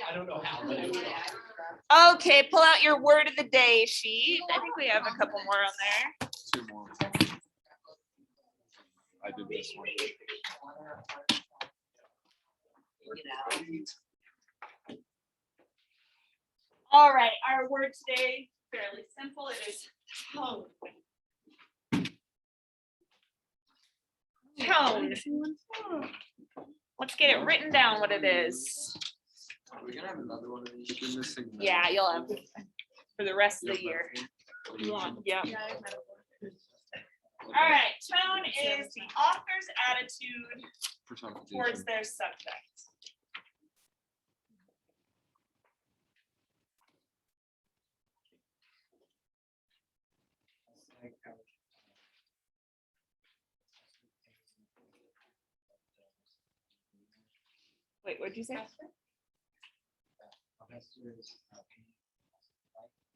I don't know how, but it was. Okay, pull out your word of the day sheet. I think we have a couple more on there. 2 more. I did this one. All right, our word today, fairly simple. It is tone. Tone. Let's get it written down what it is. Are we gonna have another one of these? You're missing that. Yeah, you'll have for the rest of the year. Yep. All right, tone is the author's attitude towards their subject. Wait, what'd you say?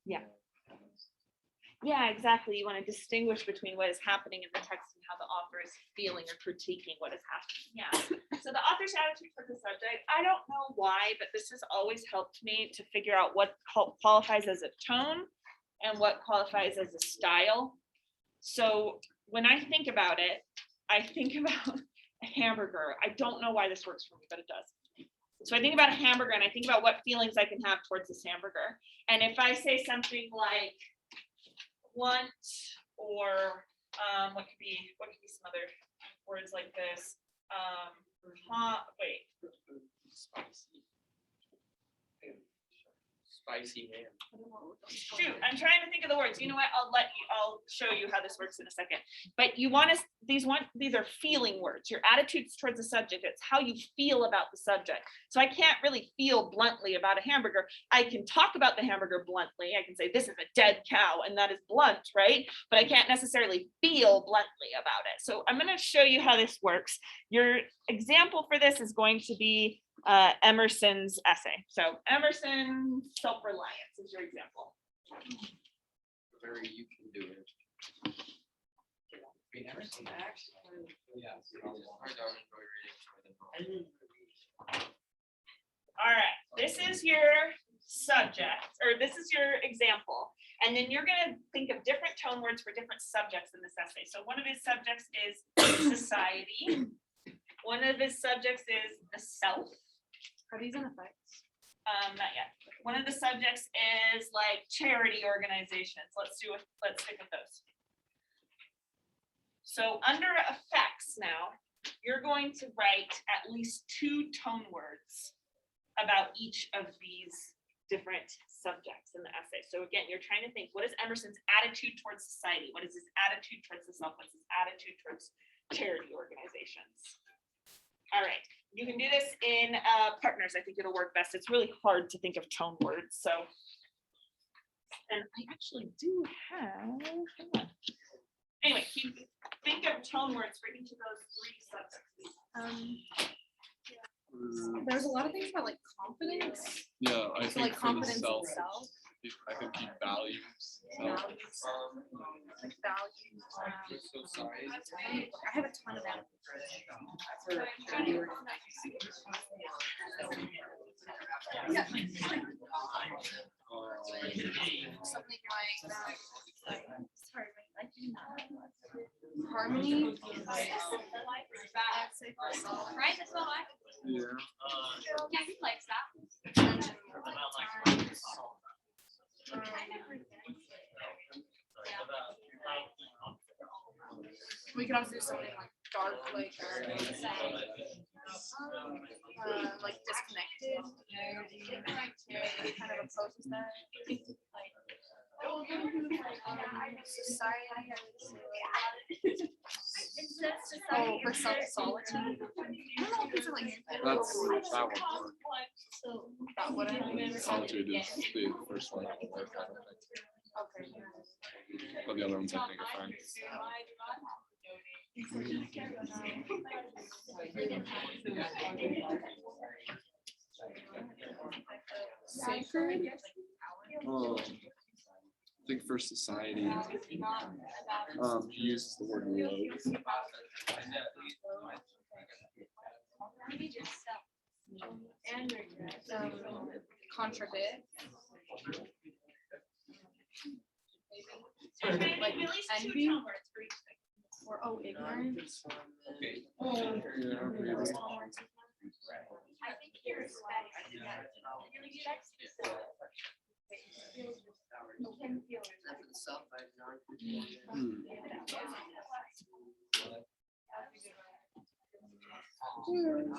Yeah. Yeah, exactly. You want to distinguish between what is happening in the text and how the author is feeling or critiquing what is happening. Yeah. So the author's attitude towards the subject, I don't know why, but this has always helped me to figure out what qualifies as a tone and what qualifies as a style. So when I think about it, I think about a hamburger. I don't know why this works for me, but it does. So I think about a hamburger and I think about what feelings I can have towards this hamburger. And if I say something like blunt or what could be some other words like this? Spicy man. Shoot, I'm trying to think of the words. You know what? I'll show you how this works in a second. But you want to, these are feeling words. Your attitudes towards the subject. It's how you feel about the subject. So I can't really feel bluntly about a hamburger. I can talk about the hamburger bluntly. I can say this is a dead cow, and that is blunt, right? But I can't necessarily feel bluntly about it. So I'm going to show you how this works. Your example for this is going to be Emerson's essay. So Emerson, self-reliance is your example. Very, you can do it. All right, this is your subject, or this is your example. And then you're going to think of different tone words for different subjects in this essay. So one of his subjects is society. One of his subjects is the self. Are these in effects? Not yet. One of the subjects is like charity organizations. Let's stick with those. So under effects now, you're going to write at least 2 tone words about each of these different subjects in the essay. So again, you're trying to think, what is Emerson's attitude towards society? What is his attitude towards the self? What's his attitude towards charity organizations? All right, you can do this in partners. I think it'll work best. It's really hard to think of tone words. So, and I actually do have, hang on. Anyway, you can think of tone words for each of those 3 subjects. There's a lot of things about like confidence. Yeah, I So think like for confidence the in self, self. I think he values. Values. Like values. So sorry. I have a ton of them. Something like sorry, I do not. Harmony. I'd say for self. Right, that's what I. Yeah. Yeah, he likes that. We could also do something like dark, like disconnected. Kind of opposes that. Society. Oh, for solitude. I don't know if these are like. That's that one. That what I mean. Solitude is the first one. Okay. But the other ones I think are fine. Sacred. Oh, I think for society, he uses the word love. Contradict. So maybe Like at least two envy? tone words for each thing. Or ignorance. Okay. Yeah, maybe. I think you're respecting that. Hmm.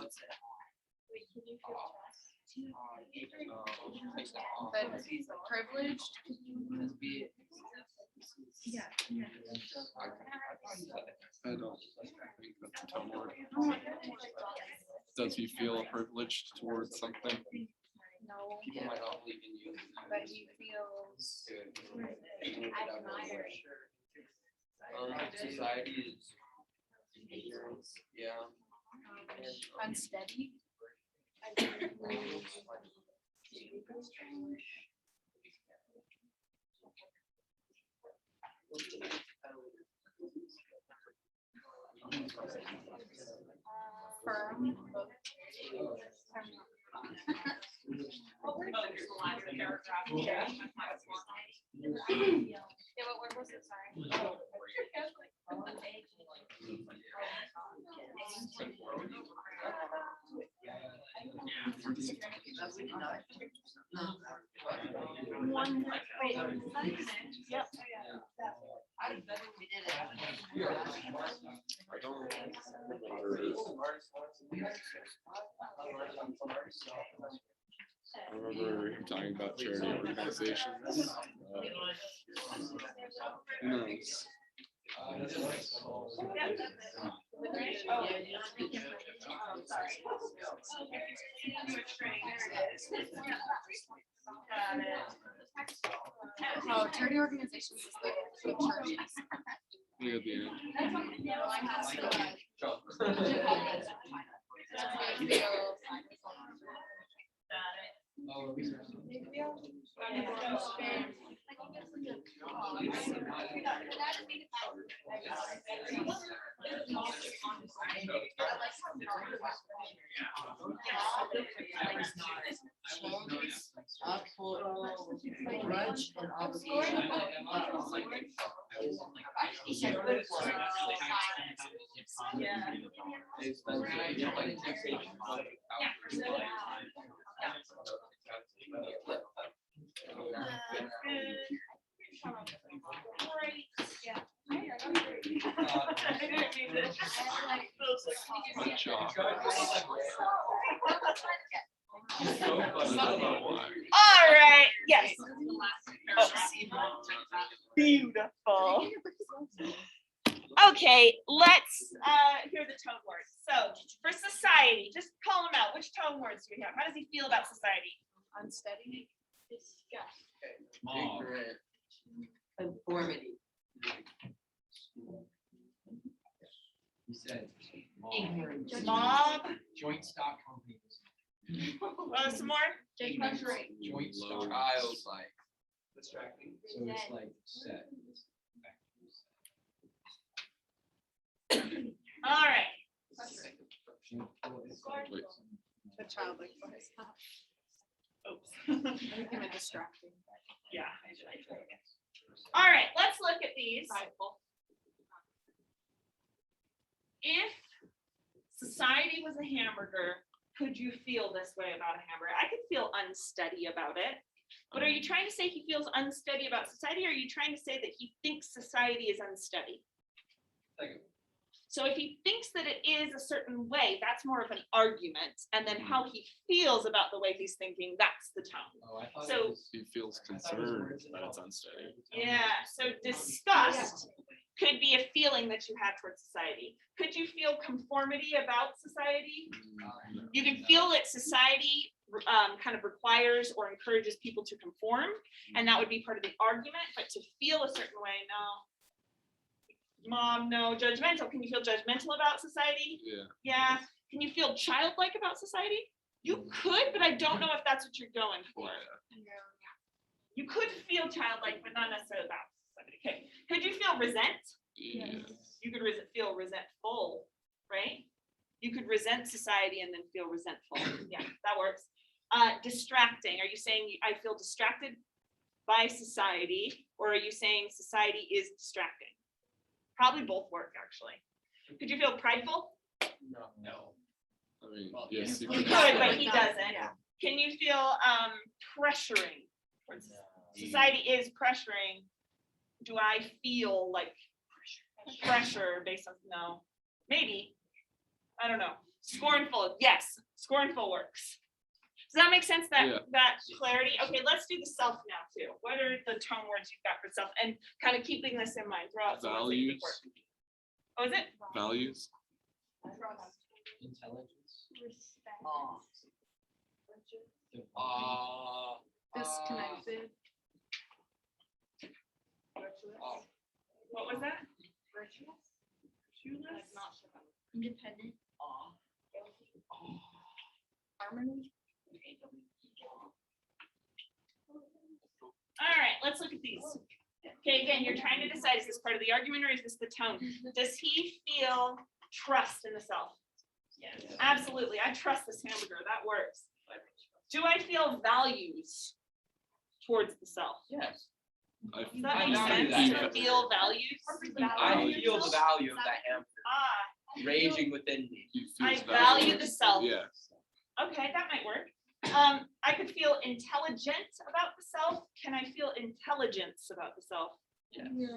But privileged. I don't think that's a tone word. Does he feel privileged towards something? No, People might not believe in you. but he feels. Society is ignorance, yeah. Unsteady. Firm. What word was the last paragraph? Yeah. Yeah, what word was it? Sorry. One, wait, yep. I don't remember. I remember him talking about charity organizations. Who knows? Oh, charity organizations is the churches. Look at the end. Grudge and obligation. Good job. All right, yes. Beautiful. Okay, let's hear the tone words. So for society, just call them out. Which tone words do we have? How does he feel about society? Unsteady. Ignorant. Conformity. He said. Ignorance. Mob. Joint stock companies. Some more. Joint stock. Childlike. Distracting. So it's like set. All right. Wait, The childlike voice. Oops. Making it distracting. Yeah. All right, let's look at these. If society was a hamburger, could you feel this way about a hamburger? I could feel unsteady about it. But are you trying to say he feels unsteady about society, or are you trying to say that he thinks society is unsteady? So if he thinks that it is a certain way, that's more of an argument. And then how he feels about the way he's thinking, that's the tone. Oh, I thought So- it was. he feels concerned that it's unsteady. Yeah, so disgust could be a feeling that you have towards society. Could you feel conformity about society? You can feel that society kind of requires or encourages people to conform, and that would be part of the argument, but to feel a certain way, no. Mom, no. Judgmental, can you feel judgmental about society? Yeah. Yeah. Can you feel childlike about society? You could, but I don't know if that's what you're going for. You could feel childlike, but not necessarily about society. Okay. Could you feel resent? Yeah. You could feel resentful, right? You could resent society and then feel resentful. Yeah, that works. Distracting. Are you saying I feel distracted by society, or are you saying society is distracting? Probably both work, actually. Could you feel prideful? No. I mean, Well, yes, you He could. could, but he doesn't. Can you feel pressuring? Society is pressuring. Do I feel like pressure based on, no, maybe, I don't know. Scornful, yes, scornful works. Does that make sense, that, Yeah. that clarity? Okay, let's do the self now too. What are the tone words you've got for self? And kind of keeping this in mind throughout. some ones that you think Values. work. Oh, is it? Values. Intelligence. Disconnected. What was that? Independent. Harmony. All right, let's look at these. Okay, again, you're trying to decide, is this part of the argument or is this the tone? Does he feel trust in the self? Yes. Absolutely. I trust this hamburger. That works. Do I feel values towards the self? Yes. Does that I make value sense? that. To feel values? I feel the value of that hamburger Ah, raging within me. He I feels value valued. the self. Yeah. Okay, that might work. I could feel intelligent about the self. Can I feel intelligence about the self? Yes. Yeah.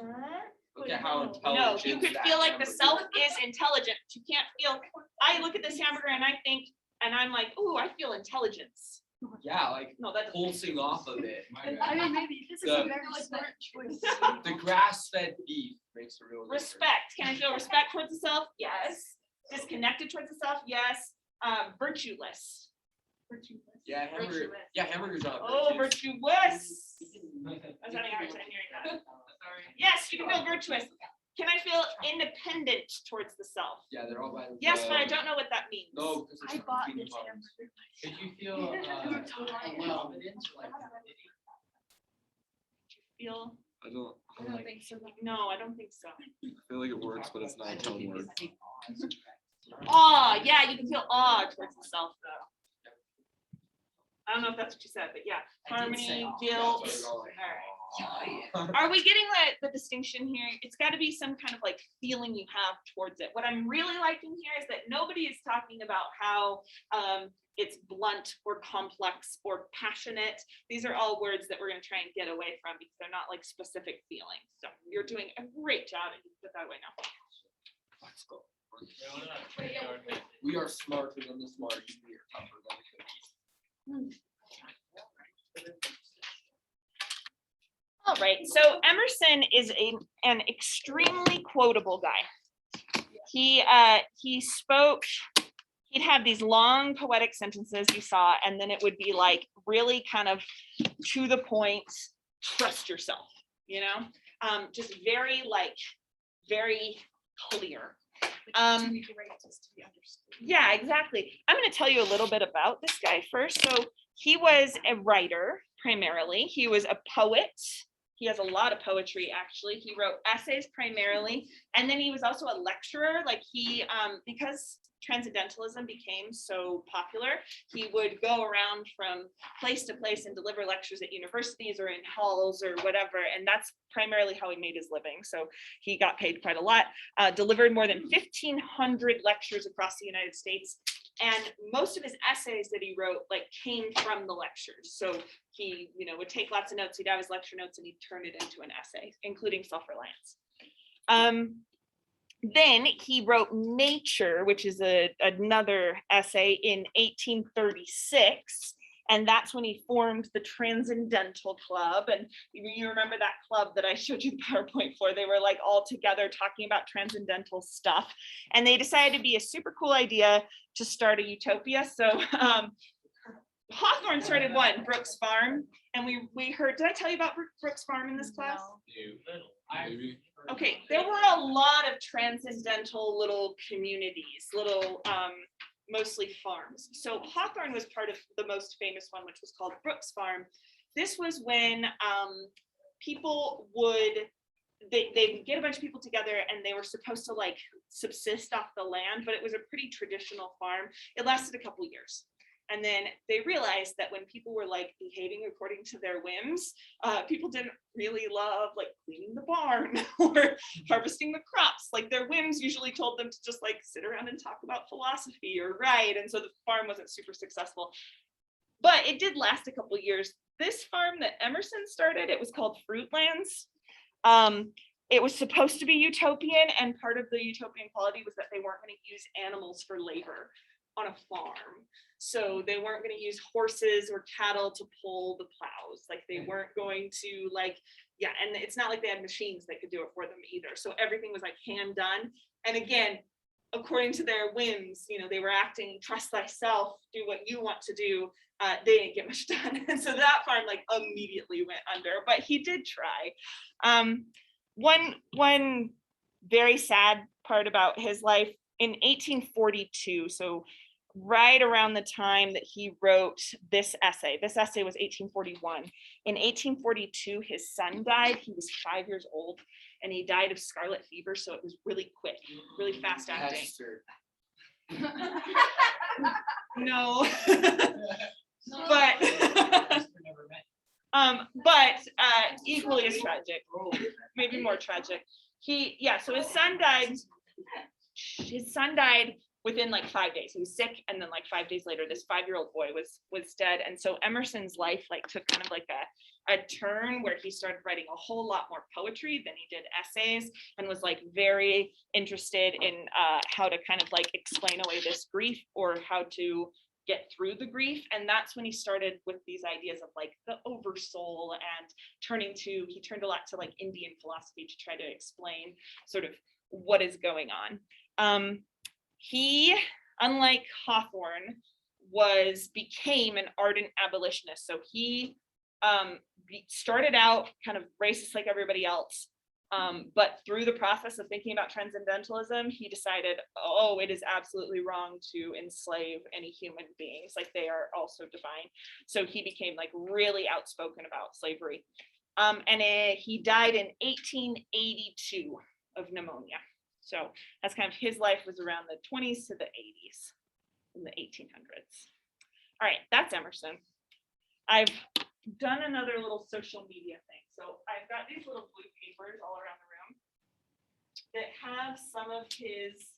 Look at how No, intelligent. you could that feel like the hamburger self is. is intelligent. You can't feel, I look at this hamburger and I think, and I'm like, ooh, I feel intelligence. Yeah, like No, that doesn't. pulsing off of it. I mean, maybe this is The- a very smart choice. The grass-fed beef makes a real difference. Respect. Can I feel respect towards the self? Yes. Disconnected towards the self? Yes. Virtueless. Yeah, hamburger. Yeah, hamburgers not Oh, virtuous. virtuous. I was having a hard time hearing that. Yes, you can feel virtuous. Can I feel independent towards the self? Yeah, they're all by themselves. Yes, but I don't know what that means. No, because I there's bought competing this products. hamburger. Did you feel Feel? I don't. I don't think so. No, I don't think so. I feel like it works, but it's not a tone word. Awe, yeah, you can feel awe towards the self though. I don't know if that's what you said, but yeah, harmony, guilt. All right. Are we getting the distinction here? It's got to be some kind of like feeling you have towards it. What I'm really liking here is that nobody is talking about how it's blunt or complex or passionate. These are all words that we're going to try and get away from because they're not like specific feelings. So you're doing a great job, and you can put that away now. Let's go. We are smarter than the smarties. We are tougher than the cookies. All right, so Emerson is an extremely quotable guy. He spoke, he'd have these long poetic sentences you saw, and then it would be like really kind of to the point, trust yourself, you know? Just very clear. Yeah, exactly. I'm going to tell you a little bit about this guy first. So he was a writer primarily. He was a poet. He has a lot of poetry, actually. He wrote essays primarily. And then he was also a lecturer. Like he, because transcendentalism became so popular, he would go around from place to place and deliver lectures at universities or in halls or whatever. And that's primarily how he made his living. So he got paid quite a lot, delivered more than 1,500 lectures across the United States. And most of his essays that he wrote like came from the lectures. So he, would take lots of notes. He'd have his lecture notes and he'd turn it into an essay, including self-reliance. Then he wrote Nature, which is another essay in 1836. And that's when he formed the Transcendental Club. And you remember that club that I showed you the PowerPoint for? They were like all together talking about transcendental stuff. And they decided to be a super cool idea to start a utopia. So Hawthorne started one, Brooks Farm. And we heard, did I tell you about Brooks Farm in this class? Maybe. Okay, there were a lot of transcendental little communities, little mostly farms. So Hawthorne was part of the most famous one, which was called Brooks Farm. This was when people would they get a bunch of people together and they were supposed to like subsist off the land, but it was a pretty traditional farm. It lasted a couple years. And then they realized that when people were like behaving according to their whims, people didn't really love like cleaning the barn or harvesting the crops. Like their whims usually told them to just like sit around and talk about philosophy or write. And so the farm wasn't super successful. But it did last a couple years. This farm that Emerson started, it was called Fruitlands. It was supposed to be utopian, and part of the utopian quality was that they weren't going to use animals for labor on a farm. So they weren't going to use horses or cattle to pull the plows. Like they weren't going to like, yeah, and it's not like they had machines that could do it for them either. So everything was like hand done. And again, according to their whims, you know, they were acting, trust thyself, do what you want to do. They didn't get much done. And so that farm like immediately went under, but he did try. One very sad part about his life, in 1842, so right around the time that he wrote this essay was 1841. In 1842, his son died. He was 5 years old and he died of scarlet fever. So it was really quick, really fast acting. Hester. No, but equally as tragic, maybe more tragic. So his son died within like 5 days. He was sick, and then like 5 days later, this 5-year-old boy was dead. And so Emerson's life like took kind of like a turn where he started writing a whole lot more poetry than he did essays, and was like very interested in how to kind of like explain away this grief or how to get through the grief. And that's when he started with these ideas of like the oversoul, and he turned a lot to like Indian philosophy to try to explain sort of what is going on. He, unlike Hawthorne, became an ardent abolitionist. So he started out kind of racist like everybody else, but through the process of thinking about transcendentalism, he decided, oh, it is absolutely wrong to enslave any human beings, like they are also divine. So he became like really outspoken about slavery. He died in 1882 of pneumonia. So that's kind of his life was around the 20s to the 80s, in the 1800s. All right, that's Emerson. I've done another little social media thing. So I've got these little blue papers all around the room that have some of his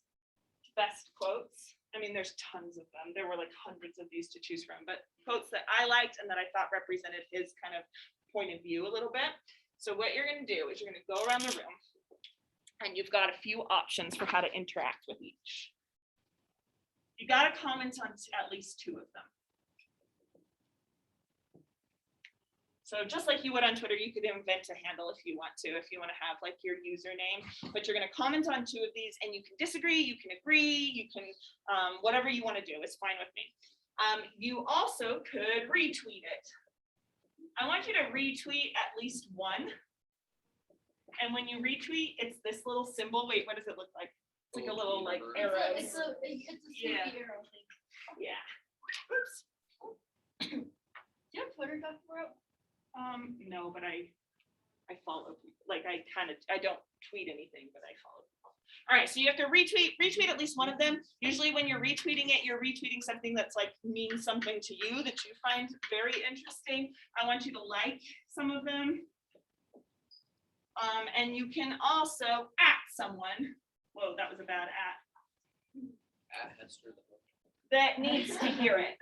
best quotes. I mean, there's tons of them. There were like hundreds of these to choose from, but quotes that I liked and that I thought represented his kind of point of view a little bit. So what you're going to do is you're going to go around the room, and you've got a few options for how to interact with each. You got to comment on at least 2 of them. So just like you would on Twitter, you could invent a handle if you want to have like your username, but you're going to comment on 2 of these, and you can disagree, you can agree, you can, whatever you want to do is fine with me. You also could retweet it. I want you to retweet at least 1. And when you retweet, it's this little symbol. Wait, what does it look like? It's like a little like arrow. It's a Yeah. arrow thing. Yeah. Oops. Do you have Twitter, Dr. Bro? No, but I follow. Like I don't tweet anything, but I follow people. All right, so you have to retweet at least 1 of them. Usually when you're retweeting it, you're retweeting something that's like means something to you that you find very interesting. I want you to like some of them. And you can also at someone. Whoa, that was a bad at. At Hester. That needs to hear it.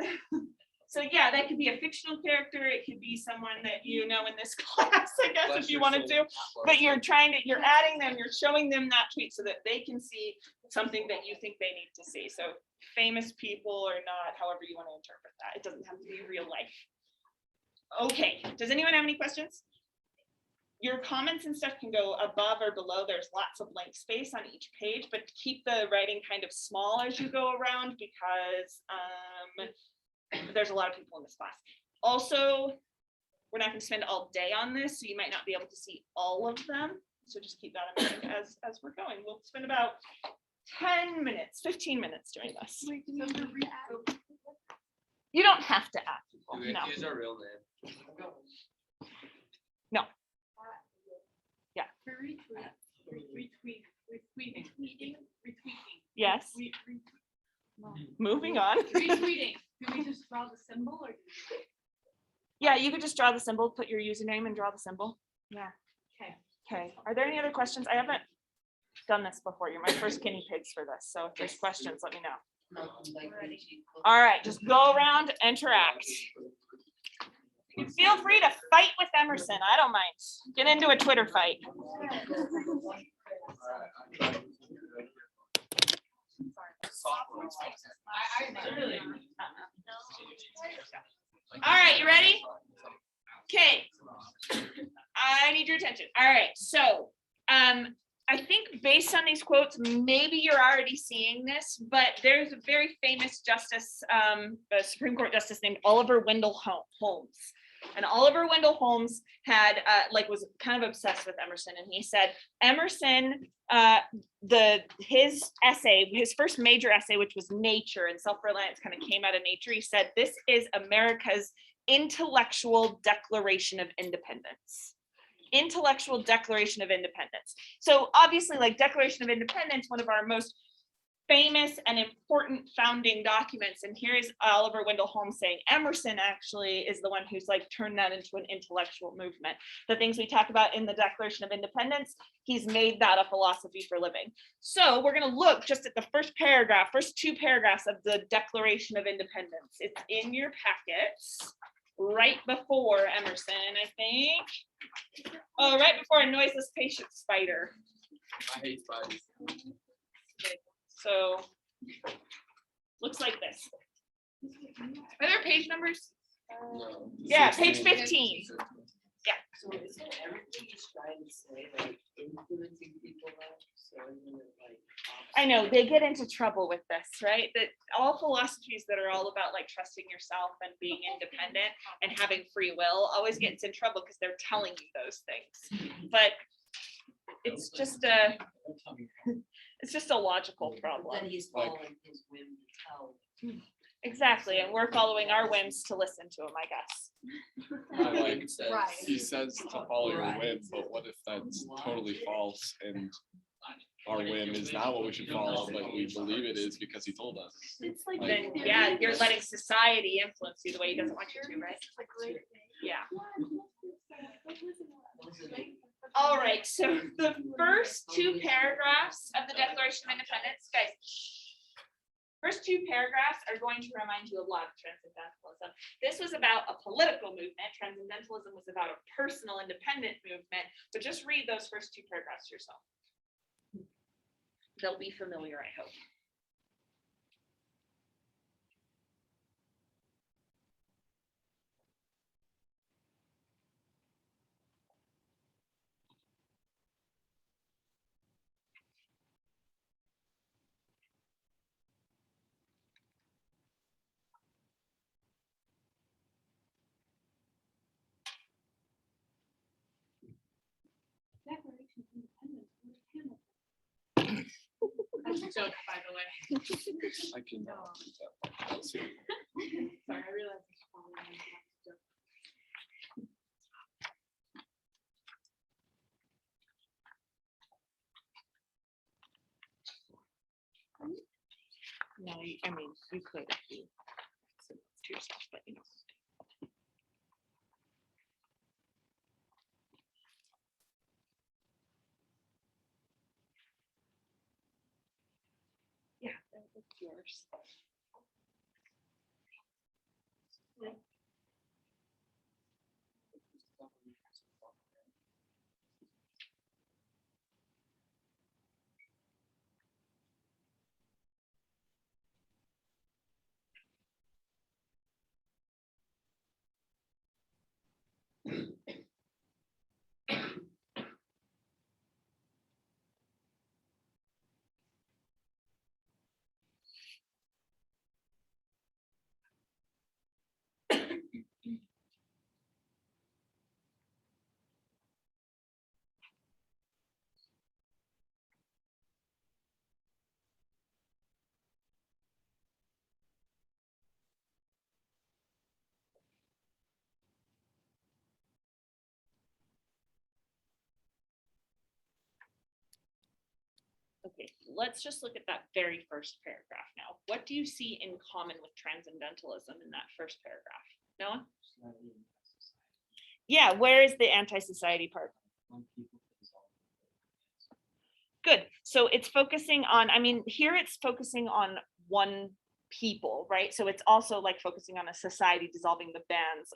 So yeah, that could be a fictional character. It could be someone that you know in this class, I guess, if you wanted to. But you're adding them, you're showing them that tweet so that they can see something that you think they need to see. So famous people or not, however you want to interpret that. It doesn't have to be real life. Okay, does anyone have any questions? Your comments and stuff can go above or below. There's lots of blank space on each page, but keep the writing kind of small as you go around because there's a lot of people in this class. Also, we're not going to spend all day on this, so you might not be able to see all of them. So just keep that in mind as we're going. We'll spend about 10 minutes, 15 minutes doing this. You don't have to add people. Do we have No. to use our real name? No. Yeah. For Retweeting. Yes, moving on. Retweeting. Do we just draw the symbol or? Yeah, you could just draw the symbol, put your username and draw the symbol. Yeah. Okay. Okay, are there any other questions? I haven't done this before. You're my first guinea pigs for this, so if there's questions, let me know. All right, just go around, interact. Feel free to fight with Emerson. I don't mind. Get into a Twitter fight. All right, you ready? Okay. I need your attention. All right, so I think based on these quotes, maybe you're already seeing this, but there's a very famous justice, a Supreme Court justice named Oliver Wendell Holmes. And Oliver Wendell Holmes had was kind of obsessed with Emerson, and he said Emerson, his essay, his first major essay, which was Nature and Self-Reliance, kind of came out of Nature. He said this is America's intellectual declaration of independence. Intellectual Declaration of Independence. So obviously, like Declaration of Independence, one of our most famous and important founding documents. And here is Oliver Wendell Holmes saying Emerson actually is the one who's like turned that into an intellectual movement. The things we talk about in the Declaration of Independence, he's made that a philosophy for living. So we're going to look just at the first paragraph, first two paragraphs of the Declaration of Independence. It's in your packets right before Emerson, I think. Oh, right before A Noiseless Patient Spider. I hate spiders. So looks like this. Are there page numbers? No. Yeah, page 15. So isn't everything he's trying to say, like influencing people though? So isn't it like? I know they get into trouble with this, right? That all philosophies that are all about like trusting yourself and being independent and having free will always gets in trouble because they're telling you those things. But it's just a logical problem. Then he's following his whim to tell. Exactly, and we're following our whims to listen to him, I guess. I like, Right. he says to follow your whim, but what if that's totally false and our whim is not what we should follow, but we believe it is because he told us? It's like. Then yeah, you're letting society influence you the way he doesn't want you to, right? Yeah. All right, so the first two paragraphs of the Declaration of Independence, guys, first two paragraphs are going to remind you a lot of transcendentalism. This was about a political movement. Transcendentalism was about a personal independent movement, but just read those first two paragraphs yourself. They'll be familiar, I hope. Declaration of Independence. Where's Hamilton? That's a joke, by the way. I can. Let's see. Sorry, I realized. it's probably not a joke. No, I mean, you could if you said this to yourself, but you know. Yeah, that's yours. Okay, let's just look at that very first paragraph now. What do you see in common with transcendentalism in that first paragraph? Noah? It's not even necessary. Yeah, where is the anti-society part? When people dissolve. Good. So it's focusing on, I mean, here it's focusing on one people, right? So it's also like focusing on a society dissolving the bands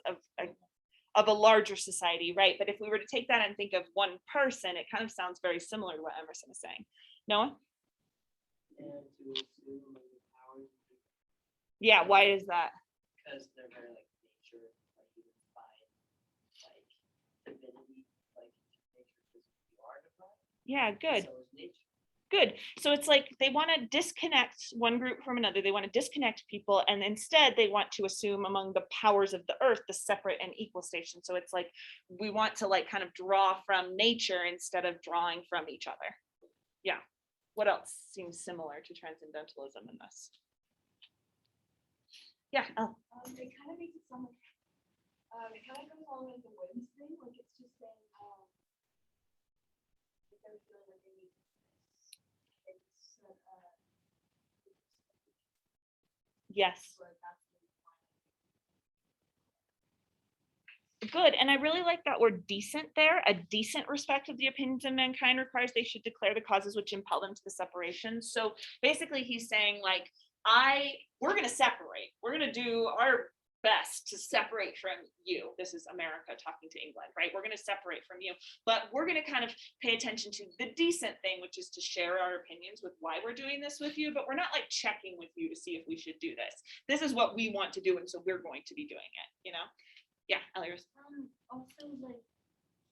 of a larger society, right? But if we were to take that and think of one person, it kind of sounds very similar to what Emerson is saying. Noah? And to assume the powers of the- Yeah, why is that? because they're very like nature, like you define like divinity, like nature is you are divine. Yeah, good. So is nature. Good. So it's like they want to disconnect one group from another. They want to disconnect people, and instead they want to assume among the powers of the earth the separate and equal station. So it's like we want to like kind of draw from nature instead of drawing from each other. Yeah. What else seems similar to transcendentalism in this? Yeah. Oh, It kind of makes it sound like, it kind of goes along with the winds thing, like it's just saying, if they're feeling like they need it's, yes. like that's the Good. And I really like that word decent there. A decent respect of the opinions of mankind requires they should declare the causes which impel them to the separation. So basically he's saying like, we're going to separate. We're going to do our best to separate from you. This is America talking to England, right? We're going to separate from you, but we're going to kind of pay attention to the decent thing, which is to share our opinions with why we're doing this with you, but we're not like checking with you to see if we should do this. This is what we want to do, and so we're going to be doing it, you know? Yeah, Elias. also like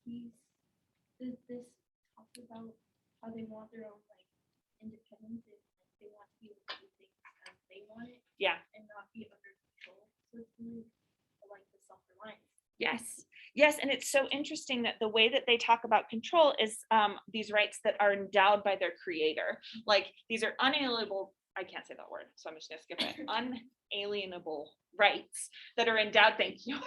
this talks about how they want their own like independence and like, they want to be able to do things as they want it Yeah. and not be under control. So it's really like the self-reliance. Yes. Yes. And it's so interesting that the way that they talk about control is these rights that are endowed by their creator. Like these are unalienable, I can't say that word, so I'm just gonna skip it. Unalienable rights that are endowed, thank you,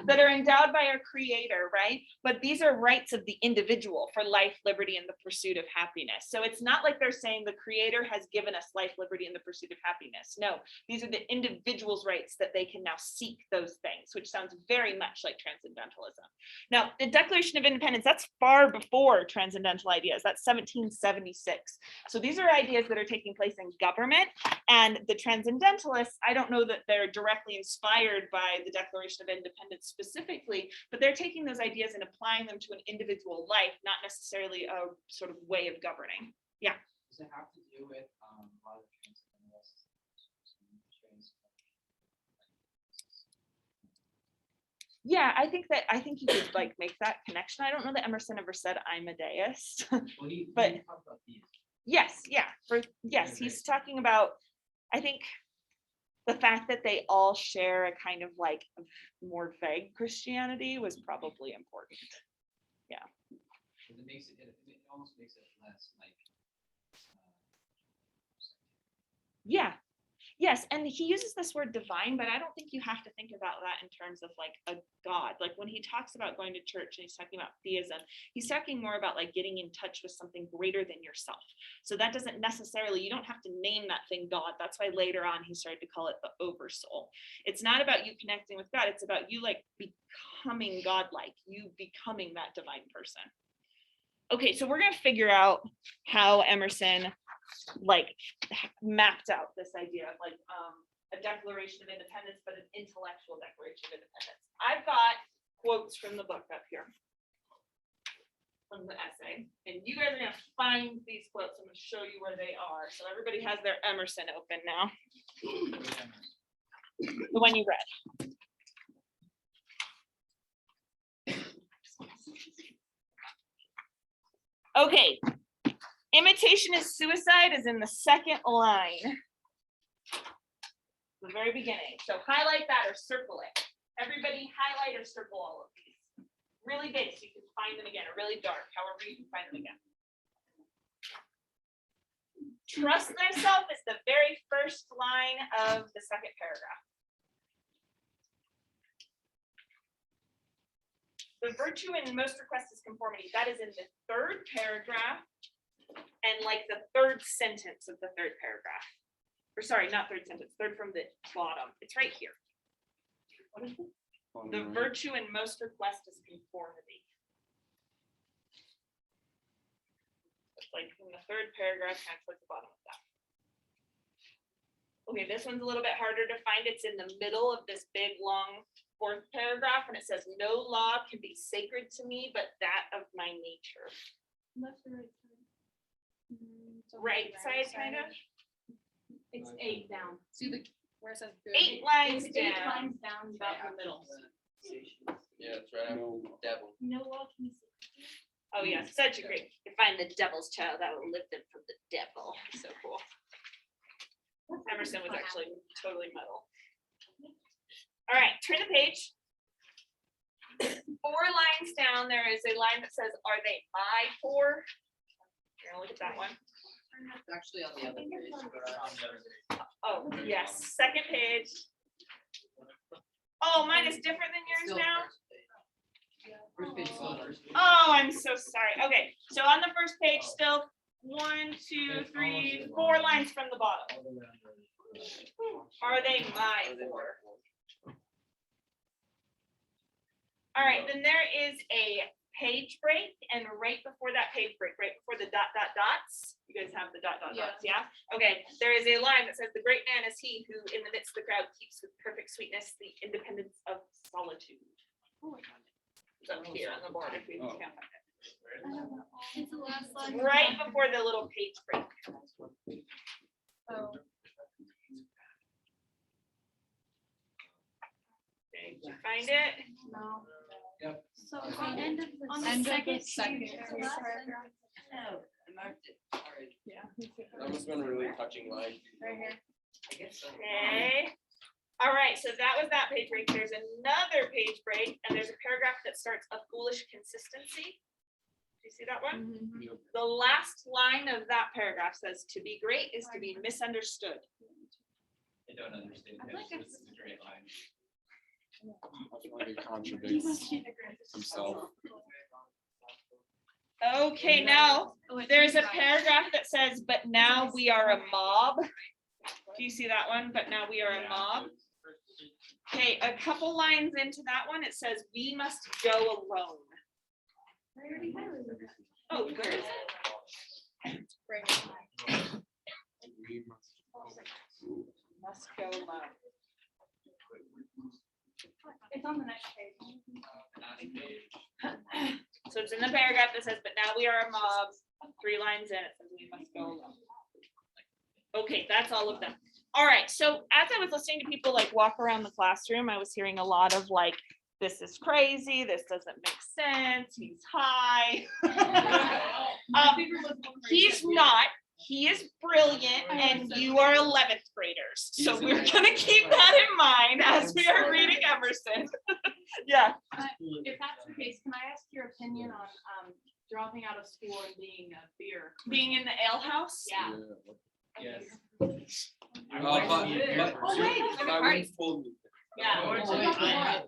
that are endowed by our creator, right? But these are rights of the individual for life, liberty, and the pursuit of happiness. So it's not like they're saying the creator has given us life, liberty, and the pursuit of happiness. No, these are the individual's rights that they can now seek those things, which sounds very much like transcendentalism. Now, the Declaration of Independence, that's far before transcendental ideas. That's 1776. So these are ideas that are taking place in government, and the transcendentalists, I don't know that they're directly inspired by the Declaration of Independence specifically, but they're taking those ideas and applying them to an individual life, not necessarily a sort of way of governing. Yeah. Does it have to do with a lot of transcendentalists? Yeah, I think you could like make that connection. I don't know that Emerson ever said I'm a deist. Well, he But- talked about these. Yes, yeah, yes, he's talking about, I think, the fact that they all share a kind of like more vague Christianity was probably important. Because it makes it almost makes it less like. Yeah. Yes, and he uses this word divine, but I don't think you have to think about that in terms of like a God. Like when he talks about going to church and he's talking about theism, he's talking more about like getting in touch with something greater than yourself. So that doesn't necessarily, you don't have to name that thing God. That's why later on he started to call it the oversoul. It's not about you connecting with God. It's about you like becoming godlike, you becoming that divine person. Okay, so we're gonna figure out how Emerson like mapped out this idea of like a Declaration of Independence, but an intellectual Declaration of Independence. I've got quotes from the book up here, from the essay, and you guys are gonna find these quotes. I'm gonna show you where they are. So everybody has their Emerson open now, the one you read. Okay, imitation is suicide is in the second line. The very beginning. So highlight that or circle it. Everybody highlight or circle all of these. Really big so you can find them again, or really dark, however you can find them again. Trust thyself is the very first line of the second paragraph. The virtue in most requests is conformity. That is in the third paragraph. and like the third sentence of the third paragraph. Or sorry, not third sentence, third from the bottom. It's right here. What is it? The virtue in most request is conformity. It's like from the third paragraph, kind of towards the bottom of that. Okay, this one's a little bit harder to find. It's in the middle of this big, long fourth paragraph, and it says, no law can be sacred to me, but that of my nature. Left or right side? Right side, kind of? It's 8 down. See the, where it says. good? 8 lines It's 8 down. lines down about the middle. Yeah, it's right after devil. No law can be sacred. Oh yeah, such a great, if I'm the devil's child, I will lift them from the devil. So cool. Emerson was actually totally metal. All right, turn the page. 4 lines down, there is a line that says, are they my poor? Here, look at that one. It's actually on the other page. Oh, yes, second page. Oh, mine is different than yours Still now? First page. First page. Oh, I'm so sorry. Okay, so on the first page, still 1, 2, 3, 4 lines from the bottom. Are they my poor? All right, then there is a page break, and right before that page break, right before the ... dots, you guys have the ... Yeah. dots, yeah? Okay, there is a line that says, the great man is he who in the midst of the crowd keeps with perfect sweetness the independence of solitude. It's up here on the board if you can't find it. It's the last line. Right before the little page break. Oh. Okay, did you find it? No. So at the end of the. On the second. the last paragraph. Oh, I marked it. Sorry. That must have been a really touching line. Right here. I guess so. Okay. All right, so that was that page break. There's another page break, and there's a paragraph that starts a foolish consistency. Do you see that one? The last line of that paragraph says, to be great is to be misunderstood. I don't understand this. This is a great line. I feel like it contradicts himself. Okay, now there's a paragraph that says, but now we are a mob. Do you see that one? But now we are a mob. Okay, a couple lines into that one, it says, we must go alone. Oh, where is it? Must go alone. It's on the next page. So it's in the paragraph that says, but now we are a mob. 3 lines in, it says we must go alone. Okay, that's all of them. All right, so as I was listening to people like walk around the classroom, I was hearing a lot of like, this is crazy, this doesn't make sense, he's high. He's not, he is brilliant, and you are 11th graders. So we're gonna keep that in mind as we are reading Emerson. Yeah. If that's the case, can I ask your opinion on dropping out of school and being a beer? Being in the ale house? Yeah. Yes. Oh, wait. Yeah.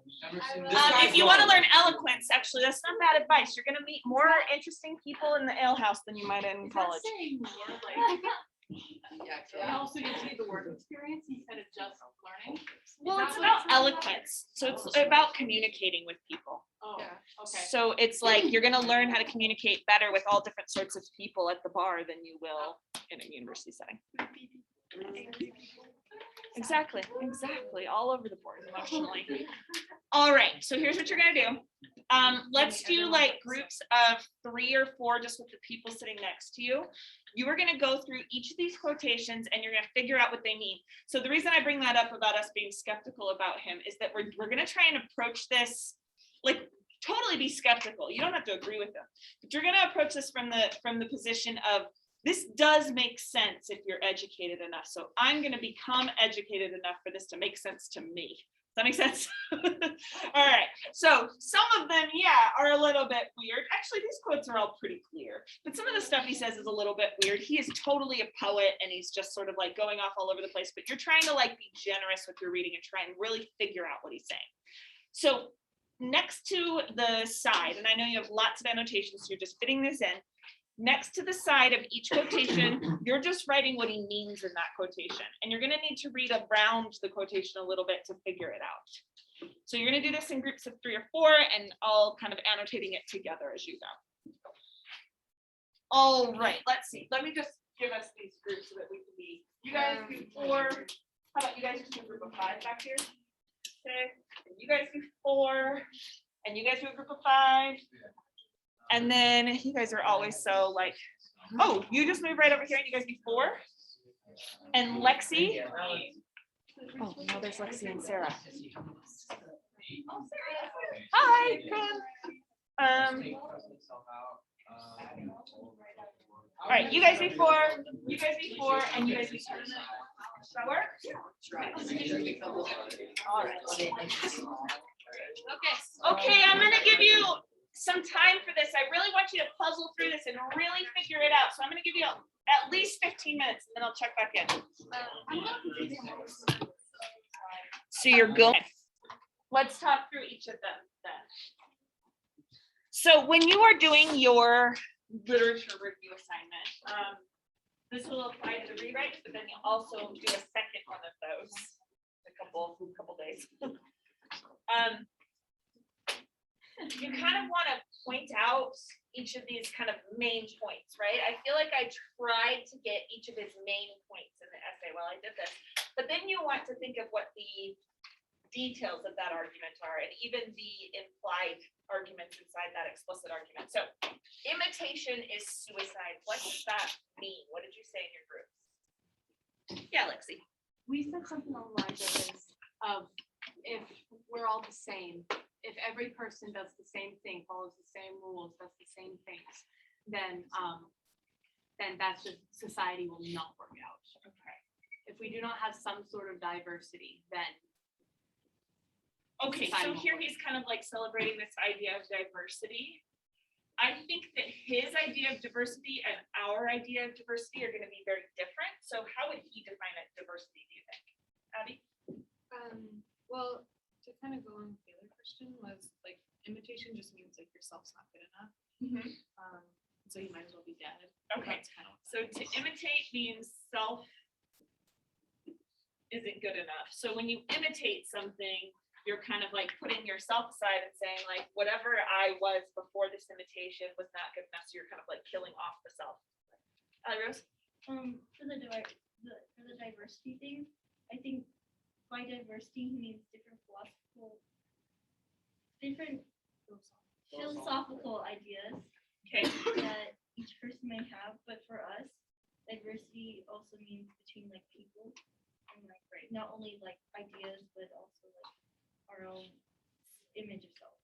If you want to learn eloquence, actually, that's not bad advice. You're going to meet more interesting people in the ale house than you might in college. And also you see the work experience instead of just learning. Well, Is it's that about what it sounds eloquence. So it's about communicating with people. Oh, okay. So it's like you're going to learn how to communicate better with all different sorts of people at the bar than you will in a university setting. Exactly, all over the board emotionally. All right, so here's what you're gonna do. Let's do like groups of 3 or 4 just with the people sitting next to you. You are gonna go through each of these quotations and you're gonna figure out what they mean. So the reason I bring that up about us being skeptical about him is that we're gonna try and approach this, like totally be skeptical. You don't have to agree with them, but you're gonna approach this from the position of, this does make sense if you're educated enough. So I'm going to become educated enough for this to make sense to me. Does that make sense? All right. So some of them, yeah, are a little bit weird. Actually, these quotes are all pretty clear, but some of the stuff he says is a little bit weird. He is totally a poet and he's just sort of like going off all over the place, but you're trying to like be generous with your reading and try and really figure out what he's saying. So next to the side, and I know you have lots of annotations, so you're just fitting this in. next to the side of each quotation, you're just writing what he means in that quotation. And you're gonna need to read around the quotation a little bit to figure it out. So you're gonna do this in groups of 3 or 4 and all kind of annotating it together as you go. All right, let's see. Let me just give us these groups so that we can be, you guys do 4. How about you guys just do a group of 5 back here? Okay, and you guys do 4, and you guys do a group of 5. And then you guys are always so like, oh, you just move right over here and you guys do 4. And Lexi. Oh, no, there's Lexi and Sarah. Hi, come. All right, you guys do 4, you guys do 4, and you guys do 2. Does that work? All right. Okay, I'm gonna give you some time for this. I really want you to puzzle through this and really figure it out. So I'm gonna give you at least 15 minutes, and then I'll check back in. So you're going. Let's talk through each of them then. So when you are doing your literature review assignment, this will apply to the rewrites, but then you'll also do a second one of those in a couple days. You kind of want to point out each of these kind of main points, right? I feel like I tried to get each of his main points in the essay while I did this, but then you want to think of what the details of that argument are, and even the implied arguments inside that explicit argument. So imitation is suicide. What does that mean? What did you say in your group? Yeah, Lexi. We said something along the lines of if we're all the same, if every person does the same thing, follows the same rules, does the same things, then that's just society will not work out. Okay. If we do not have some sort of diversity, then Okay, so here he's kind of like celebrating this idea of diversity. I think that his idea of diversity and our idea of diversity are going to be very different. So how would he define it, diversity, do you think? Abby? Well, to kind of go on with the other question was like imitation just means like yourself's not good enough. So you might as well be dead. Okay, That's kind of so to imitate means self isn't good enough. So when you imitate something, you're kind of like putting yourself aside and saying like, whatever I was before this imitation was not good enough. So you're kind of like killing off the self. Rose? For the diversity thing, I think by diversity he means different philosophical ideas Okay. that each person may have, but for us, diversity also means between like people and like not only like ideas but also like our own image of self.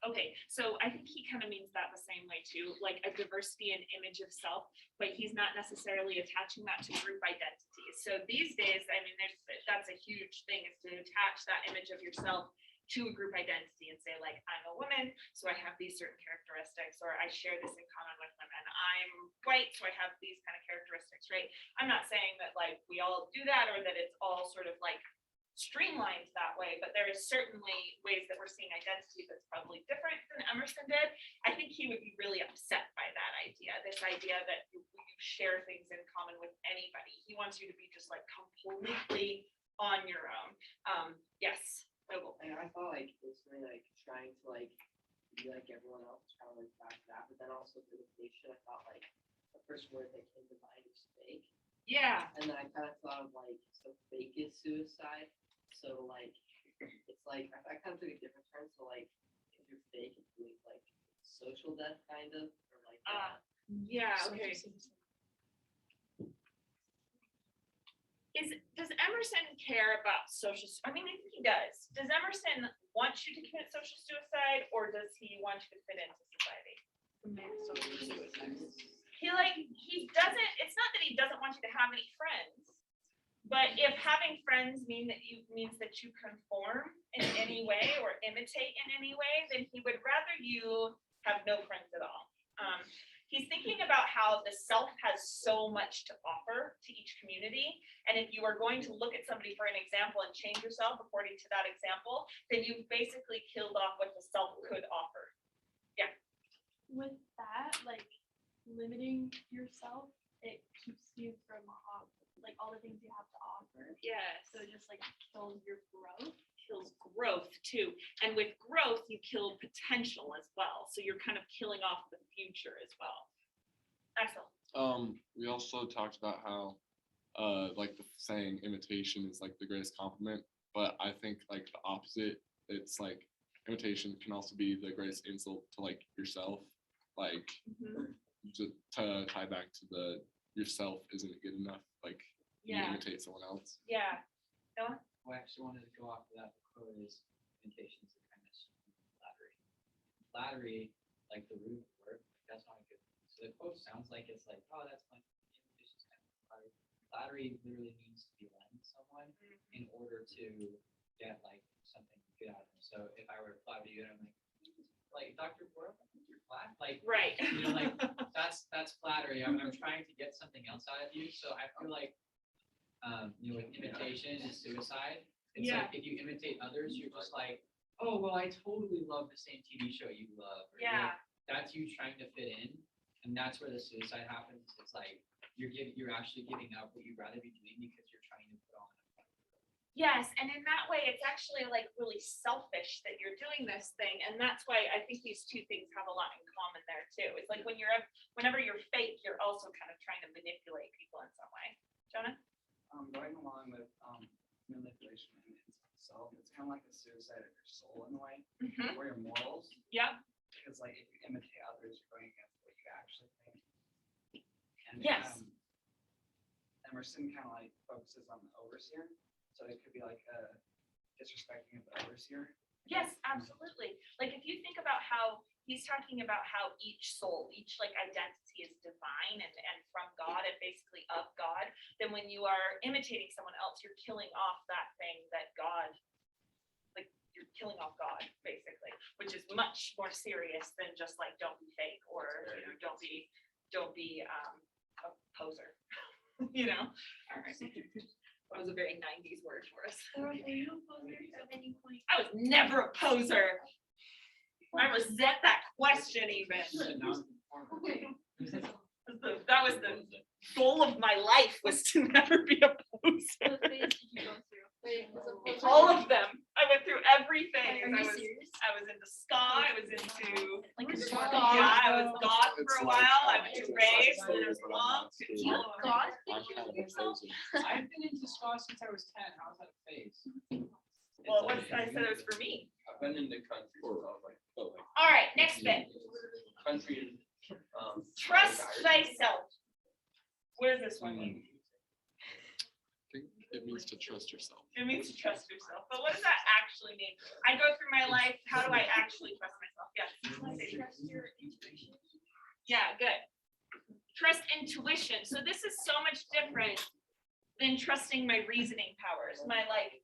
Okay, so I think he kind of means that the same way too, like a diversity and image of self, but he's not necessarily attaching that to group identity. So these days, I mean, that's a huge thing, is to attach that image of yourself to a group identity and say like, I'm a woman, so I have these certain characteristics, or I share this in common with women. I'm white, so I have these kind of characteristics, right? I'm not saying that like we all do that or that it's all sort of like streamlined that way, but there is certainly ways that we're seeing identity that's probably different than Emerson did. I think he would be really upset by that idea, this idea that you share things in common with anybody. He wants you to be just like completely on your own. Yes. And I thought like it's really like trying to like be like everyone else, kind of like back to that, but then also for the nation, I thought like the first word that came to mind was fake. Yeah. And then I kind of thought of like, so fake is suicide. So like, it's like, I kind of took a different turn. So like, if you're fake, it's really like social death kind of, or like, Yeah, okay. Does Emerson care about social, I mean, I think he does. Does Emerson want you to commit social suicide, or does he want you to fit into society? He doesn't, it's not that he doesn't want you to have any friends, but if having friends means that you conform in any way or imitate in any way, then he would rather you have no friends at all. He's thinking about how the self has so much to offer to each community. And if you are going to look at somebody for an example and change yourself according to that example, then you've basically killed off what the self could offer. Yeah. With that, like limiting yourself, it keeps you from like all the things you have to offer. Yes. So it just like kills your growth. Kills growth too. And with growth, you kill potential as well. So you're kind of killing off the future as well. Excellent. We also talked about how, like the saying imitation is like the greatest compliment, but I think like the opposite, it's like imitation can also be the greatest insult to like yourself. Like to tie back to the yourself isn't good enough. Like you Yeah. imitate someone else. Yeah. Noah? Well, I actually wanted to go off of that. The quote is imitations are kind of flattery. Flattery, like the root word, that's not a good thing. So the quote sounds like it's like, oh, that's fun. Imitation's kind of flattery. Flattery literally means to be lend someone in order to get like something good out of them. So if I were to flatter you and I'm like Dr. Bora, you're flat, like Right. you know, like that's flattery. I'm trying to get something else out of you. So I feel like you know, with imitation and suicide, it's Yeah. like if you imitate others, you're just like, oh well, I totally love the same TV show you love. Or Yeah. that's you trying to fit in, and that's where the suicide happens. It's like you're actually giving up what you'd rather be doing because you're trying to put on. Yes, and in that way, it's actually like really selfish that you're doing this thing, and that's why I think these two things have a lot in common there too. It's like whenever you're fake, you're also kind of trying to manipulate people in some way. Jonah? Going along with manipulation and self, it's kind of like a suicide of your soul in a way, or your morals. Yeah. Because like if you imitate others, you're going against what you actually think. And, Yes. And we're seeing kind of like focuses on the overseer, so it could be like a disrespecting of the overseer. Yes, absolutely. Like if you think about how he's talking about how each soul, each like identity is divine and from God and basically of God, then when you are imitating someone else, you're killing off that thing that God, like you're killing off God basically, which is much more serious than just like don't be fake or you know don't be a poser. You know? All right. That was a very 90s word for us. Or are you a poser at any point? I was never a poser. I resent that question even. That was the goal of my life was to never be a poser. What phase did you go through? All of them. I went through everything. Are you serious? I was into ska. I was into Like yeah, ska? I was goth for It's a like while. I how went to it's raves. like Then there's but I'm not punk. serious. You got I'm kind of a poser. I've been into ska since I was 10. How was that a phase? Well, what I said it was for me. I've been into country since I was like, All right, next bit. country. Trust thyself. What does this one mean? I think it means to trust yourself. It means to trust yourself. But what does that actually mean? I go through my life. How do I actually trust myself? Yeah. Trust your intuition. Yeah, good. Trust intuition. So this is so much different than trusting my reasoning powers. My like,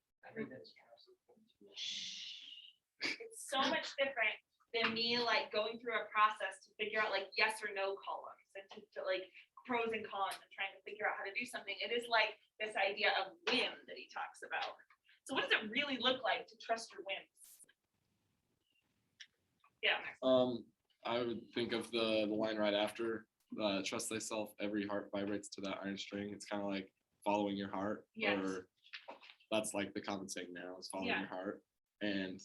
it's so much different than me like going through a process to figure out like yes or no columns and to like pros and cons and trying to figure out how to do something. It is like this idea of whim that he talks about. So what does it really look like to trust your whims? Yeah. I would think of the line right after, trust thyself, every heart vibrates to that iron string. It's kind of like following your heart. Yes. Or that's like the common saying now is following Yeah. your heart. And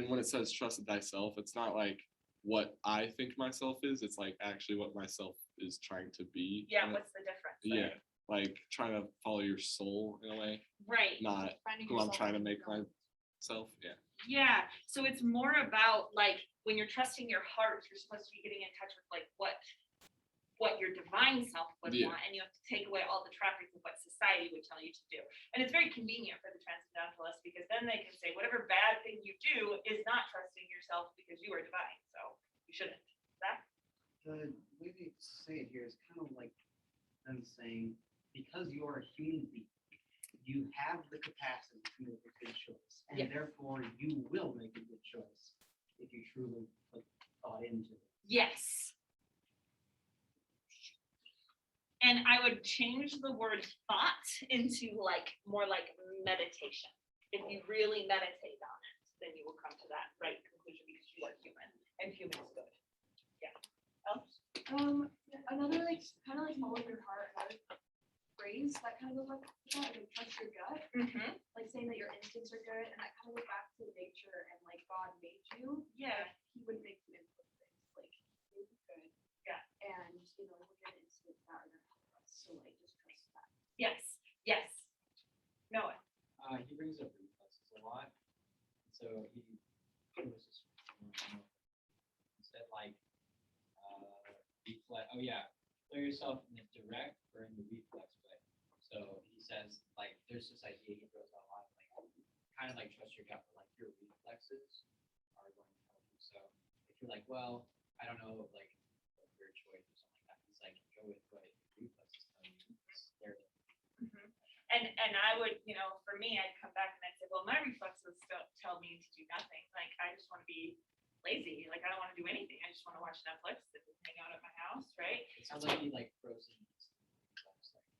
when it says trust thyself, it's not like what I think myself is, it's like actually what myself is trying to be. Yeah, And what's the difference? yeah, like trying to follow your soul in a way, Right. not Finding who I'm yourself trying to in make God. myself. Yeah. Yeah, so it's more about like when you're trusting your heart, you're supposed to be getting in touch with like what your divine self would Yeah. want, and you have to take away all the trappings of what society would tell you to do. And it's very convenient for the transcendentalists because then they can say whatever bad thing you do is not trusting yourself because you are divine, so you shouldn't. That The way they say it here is kind of like them saying, because you are a human being, you have the capacity to make a good choice, and Yeah. therefore you will make a good choice if you truly put thought into it. yes. And I would change the word thought into like more like meditation. If you really meditate on it, then you will come to that right conclusion because you are human and human is good. Yeah. Else? Another like kind of like follow your heart, another phrase that kind of goes like that, like trust your gut, like saying that your instincts are good, and that kind of goes back to nature and like God made you. Yeah. He wouldn't make you input things like you're good. Yeah. And we're good instincts that are gonna help us. So like just trust that. Yes, yes. Noah. He brings up reflexes a lot. So he was just he said like reflex. Oh yeah, clear yourself in the direct or in the reflex way. So he says like there's this idea he throws out a lot, like kind of like trust your gut, but like your reflexes are going to help you. So if you're like, well, I don't know, like your choice or something like that, he's like go with what your reflexes tell you. They're And I would, for me, I'd come back and I'd say, well, my reflexes don't tell me to do nothing. Like, I just want to be lazy. Like, I don't want to do anything. I just want to watch Netflix and hang out at my house, right? It sounds like he like throws in these reflex, like,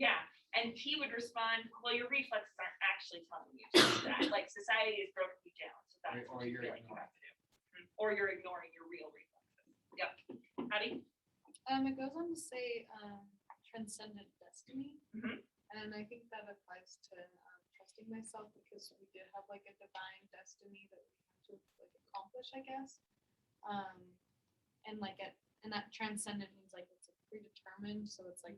Yeah. And he would respond, well, your reflexes aren't actually telling you to do that. Like, society has broken you down. So that's or what you you're feel like you ignoring have to do. Or you're ignoring your real reflexes. Yep. Howdy? It goes on to say transcendent destiny. Mhm. And I think that applies to trusting myself because we do have like a divine destiny that we have to like accomplish, I guess. And like and that transcendent means like it's predetermined, so it's like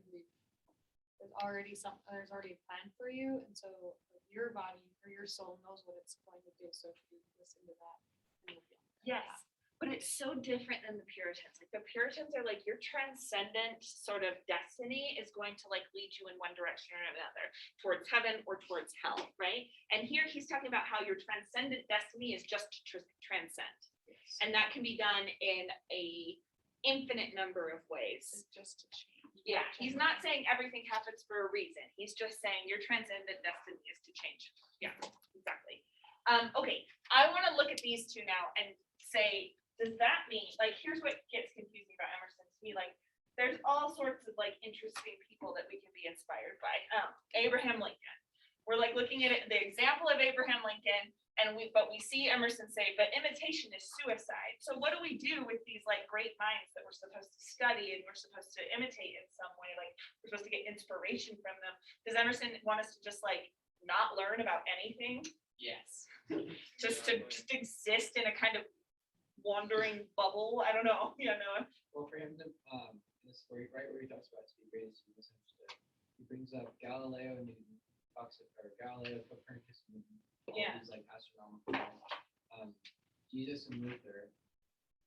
there's already a plan for you, and so like, your body or your soul knows what it's going to do. So if you listen to that, then you'll be on the right Yes. path. But it's so different than the Puritans. Like the Puritans are like your transcendent sort of destiny is going to like lead you in one direction or another, towards heaven or towards hell, right? And here he's talking about how your transcendent destiny is just to transcend. And that can be done in a infinite number of ways. It's just a change. Yeah, he's not saying everything happens for a reason. He's just saying your transcendent destiny is to change. Yeah, exactly. Okay, I want to look at these two now and say, does that mean, like, here's what gets confusing about Emerson to me, like, there's all sorts of like interesting people that we can be inspired by. Abraham Lincoln. We're like looking at it, the example of Abraham Lincoln, but we see Emerson say, but imitation is suicide. So what do we do with these like great minds that we're supposed to study and we're supposed to imitate in some way? Like we're supposed to get inspiration from them. Does Emerson want us to just like not learn about anything? yes. Just to just exist in a kind of wandering bubble? I don't know. Yeah, no. Well, for him to, this story, right where he talks about to be greatest and misunderstood, he brings up Galileo and Newton, Galileo, Copernicus, and Newton, all Yeah. these like astronomical guys. Jesus and Luther,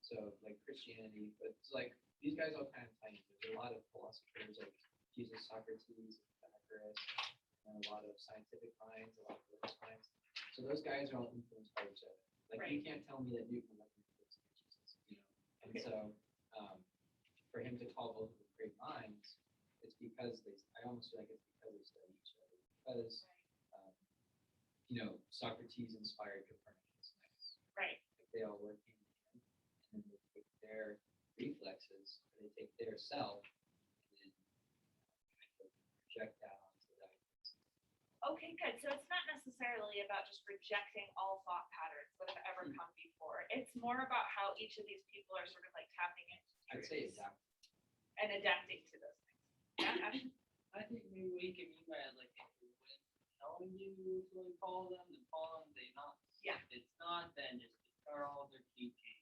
so like Christianity, but it's like these guys all kind of tie in. There's a lot of philosophers like Jesus, Socrates, Pythagoras, and a lot of scientific minds, a lot of religious minds. So those guys are all influenced by each other. Like you can't tell me that Newton wasn't influenced by Jesus, And Okay. so for him to call both of them great minds, it's because I almost feel like it's because they study each other. Because Socrates inspired Copernicus. Right. Like they all work hand in hand, and then they take their reflexes, they take their self, and then kind of project that onto that. Okay, good. So it's not necessarily about just rejecting all thought patterns that have ever come before. It's more about how each of these people are sort of like tapping into I'd say truths adapt. and adapting to those things. Yeah, Ashton? I think maybe we can mean by it, like, if we went telling you to really follow them, then follow them, they not. Yeah. If it's not, then just discard all their teaching.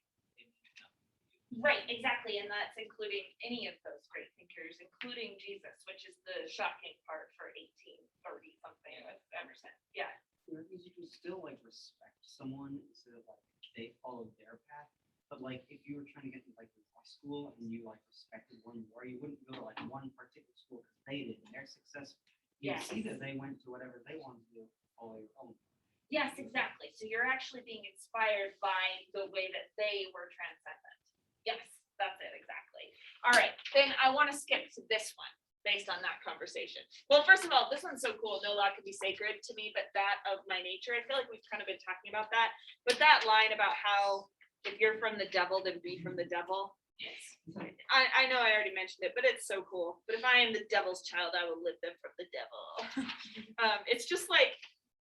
Right, exactly. And that's including any of those great thinkers, including Jesus, which is the shocking part for 1830 something with Emerson. Yeah. Because you can still like respect someone instead of like they follow their path. But like if you were trying to get into like law school and you like respected one more, you wouldn't go to like one particular school because they did and they're successful. You Yes. see that they went to whatever they wanted to do, follow your own. Yes, exactly. So you're actually being inspired by the way that they were transcendent. Yes, that's it, exactly. All right, then I want to skip to this one based on that conversation. Well, first of all, this one's so cool. No law can be sacred to me, but that of my nature. I feel like we've kind of been talking about that. But that line about how if you're from the devil, then be from the devil. Yes. I know I already mentioned it, but it's so cool. But if I am the devil's child, I will live them from the devil. It's just like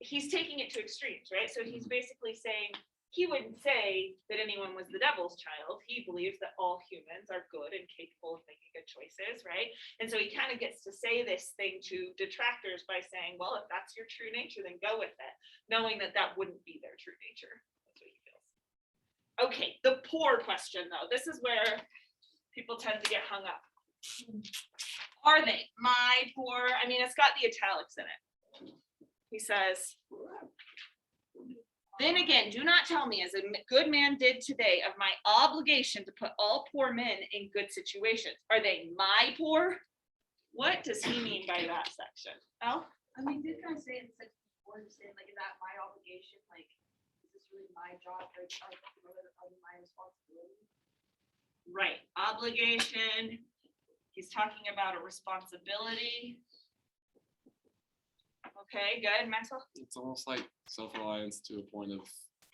he's taking it to extremes, right? So he's basically saying he wouldn't say that anyone was the devil's child. He believes that all humans are good and capable of making good choices, right? And so he kind of gets to say this thing to detractors by saying, well, if that's your true nature, then go with it, knowing that that wouldn't be their true nature. That's what he feels. Okay, the poor question, though. This is where people tend to get hung up. Are they my poor? I mean, it's got the italics in it. He says, then again, do not tell me, as a good man did today, of my obligation to put all poor men in good situations. Are they my poor? What does he mean by that section? Al? I mean, did kind of say in section 4, saying like, is that my obligation? Like, is this really my job? Like, are they my responsibility? Right, obligation. He's talking about a responsibility. Okay, good, Maxwell. It's almost like self-reliance to a point of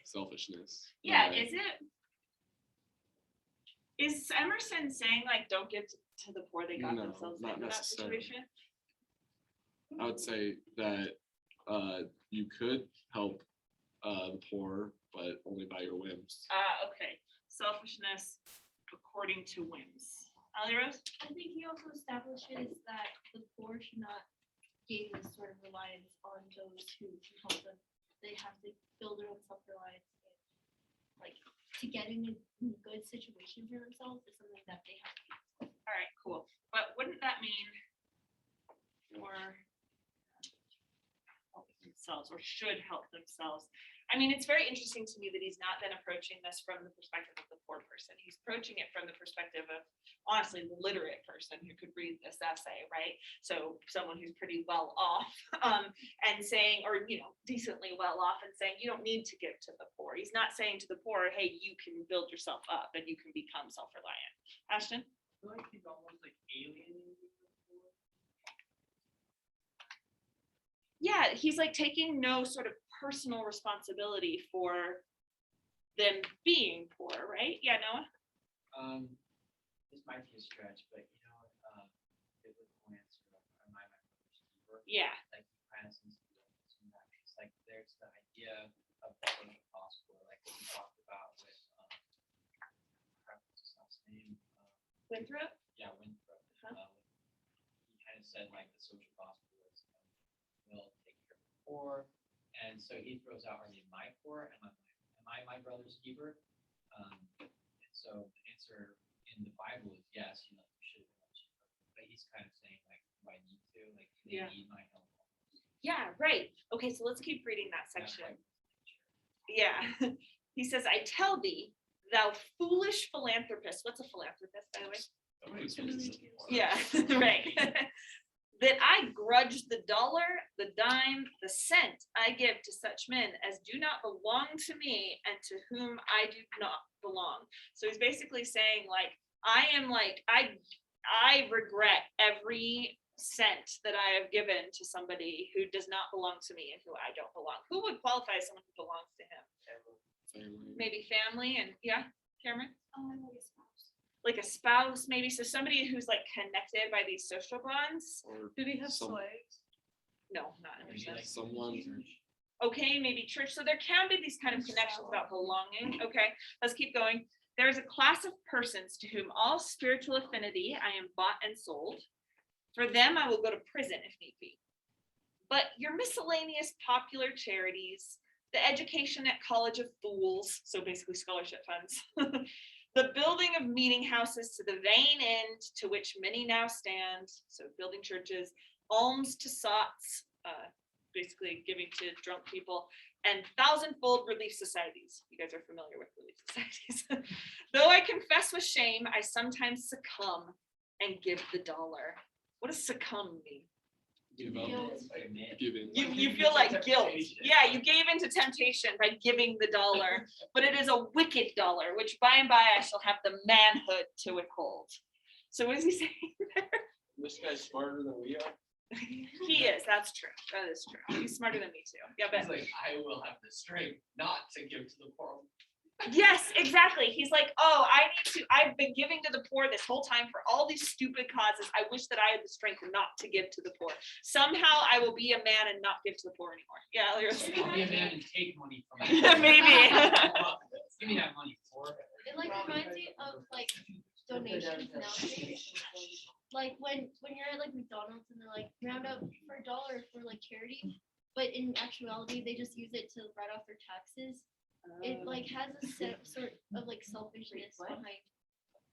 selfishness. in a Yeah, way. is Emerson saying like don't give to the poor, they got No, themselves not into that necessarily. situation? I would say that you could help the poor, but only by your whims. Okay, selfishness according to whims. Ali Rose? I think he also establishes that the poor should not gain this sort of reliance on those who can help them. They have to build their own self-reliance. Like, to get in a good situation for themselves is something that they have to do. All right, cool. But wouldn't that mean for helping themselves or should help themselves? I mean, it's very interesting to me that he's not then approaching this from the perspective of the poor person. He's approaching it from the perspective of, honestly, the literate person who could read this essay, right? So someone who's pretty well off and saying, or, you know, decently well off and saying, you don't need to give to the poor. He's not saying to the poor, hey, you can build yourself up and you can become self-reliant. Ashton? I feel like he's almost like alienating the poor. Yeah, he's like taking no sort of personal responsibility for them being poor, right? Yeah, Noah? This might be a stretch, but you know, biblical answer of my brother's keeper. Yeah. Like kind of seems to be that. It's like there's the idea of the social gospel, like what we talked about with what's his last name? Winthrop? Yeah, Winthrop. He kind of said like the social gospel is will take care of the poor, and so he throws out, are they my poor? Am I my brother's keeper? And so the answer in the Bible is yes, you know, you should have been cheaper. But he's kind of saying like, do I need to? Like, do they Yeah. need my help? Yeah, right. Okay, so let's keep reading that That's section. like, Yeah. He says, I tell thee, thou foolish philanthropist. What's a philanthropist, by the way? Somebody's supposed to support. Yeah, right. That I grudge the dollar, the dime, the cent I give to such men as do not belong to me and to whom I do not belong. So he's basically saying like, I am like, I regret every cent that I have given to somebody who does not belong to me and who I don't belong. Who would qualify as someone who belongs to him? Family. Maybe family and yeah, Cameron? Like a spouse. Like a spouse, maybe. So somebody who's like connected by these social bonds. Or Do they have some- slaves? No, not in maybe like Someone- church. okay, maybe church. So there can be these kind of connections about belonging. Okay, let's keep going. There is a class of persons to whom all spiritual affinity I am bought and sold. For them, I will go to prison if need be. But your miscellaneous popular charities, the education at College of Fools, so basically scholarship funds, the building of meeting houses to the vain end to which many now stand, so building churches, alms to sots, basically giving to drunk people, and thousandfold relief societies. You guys are familiar with relief societies. Though I confess with shame, I sometimes succumb and give the dollar. What does succumb mean? Give up. Guilt. Admit. Given. You feel like guilt. Temptation. Yeah, you gave into temptation by giving the dollar, but it is a wicked dollar, which by and by I shall have the manhood to withhold. So what is he saying? This guy's smarter than we are. He is, that's true. That is true. He's smarter than me too. Yeah, He's but like, I will have the strength not to give to the poor. Yes, exactly. He's like, oh, I've been giving to the poor this whole time for all these stupid causes. I wish that I had the strength not to give to the poor. Somehow I will be a man and not give to the poor anymore. Yeah, I'll be a man and take money from Yeah, maybe. Give me that money for it. It like reminds me of like donations nowadays. Like when you're at like McDonald's and they're like round up for $1 for like charity, but in actuality they just use it to write off their taxes. It like has a sort of like selfishness behind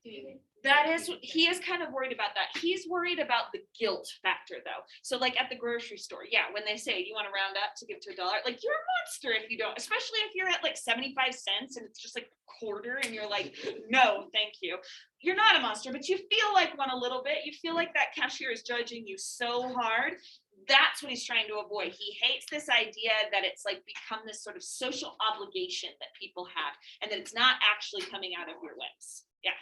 doing it. That is, he is kind of worried about that. He's worried about the guilt factor though. So like at the grocery store, yeah, when they say, do you want to round up to give to $1? Like you're a monster if you don't, especially if you're at like 75 cents and it's just like a quarter and you're like, no, thank you. You're not a monster, but you feel like one a little bit. You feel like that cashier is judging you so hard. That's what he's trying to avoid. He hates this idea that it's like become this sort of social obligation that people have and that it's not actually coming out of your whims. Yeah.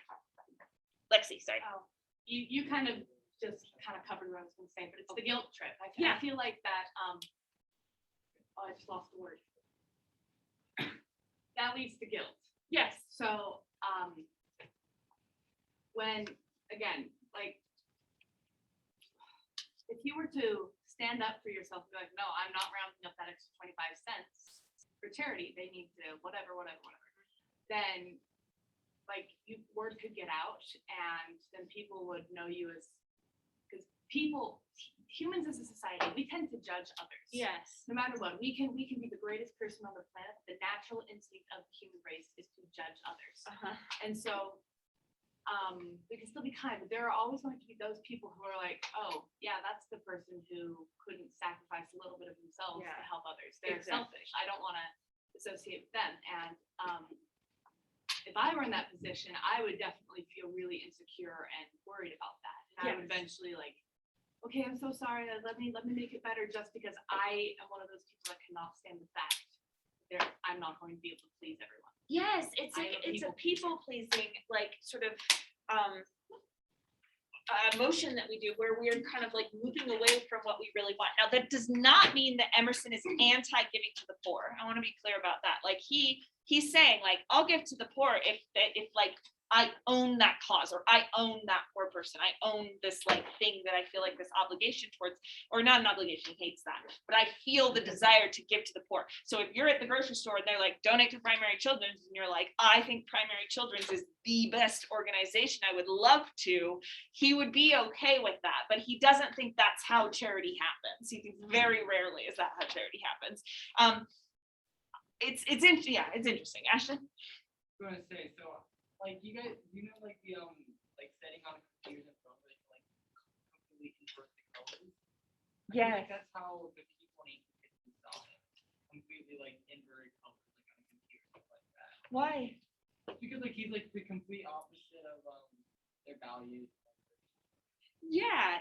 Lexi, sorry. Oh, you kind of just kind of covered what I was gonna say, but it's the guilt trip. I Yeah. feel like that, oh, I just lost the word. That leads to guilt. Yes. So, when, again, like, if you were to stand up for yourself and be like, no, I'm not rounding up that extra 25 cents for charity, they need to, whatever, then like word could get out and then people would know you as, because humans as a society, we tend to judge others. Yes. No matter what, we can be the greatest person on the planet. The natural instinct of the human race is to judge others. Uh-huh. And so we can still be kind, but there are always going to be those people who are like, oh, yeah, that's the person who couldn't sacrifice a little bit of themselves Yeah. to help others. They're Exactly. selfish. I don't want to associate with them. And if I were in that position, I would definitely feel really insecure and worried about that. And I would Yes. eventually like, okay, I'm so sorry. Let me make it better just because I am one of those people that cannot stand the fact that I'm not going to be able to please everyone. Yes, it's I like am a it's a people people pleasing like sort of motion that we do where we're kind of like moving away from what we really want. Now that does not mean that Emerson is anti-giving to the poor. I want to be clear about that. Like he's saying like I'll give to the poor if like I own that cause or I own that poor person. I own this like thing that I feel like this obligation towards, or not an obligation, he hates that, but I feel the desire to give to the poor. So if you're at the grocery store and they're like, donate to Primary Children's, and you're like, I think Primary Children's is the best organization, I would love to, he would be okay with that, but he doesn't think that's how charity happens. He thinks very rarely is that how charity happens. It's interesting. Ashton? I'm gonna say, so, like, you guys, you know, like, the, like, setting on computers and phones, like, completely invert the colors? I feel like that's how the people in ancient history saw it. Completely, like, inverted colors, like, on a computer, stuff like that. Why? Because, like, he's, like, the complete opposite of, their values. Yeah,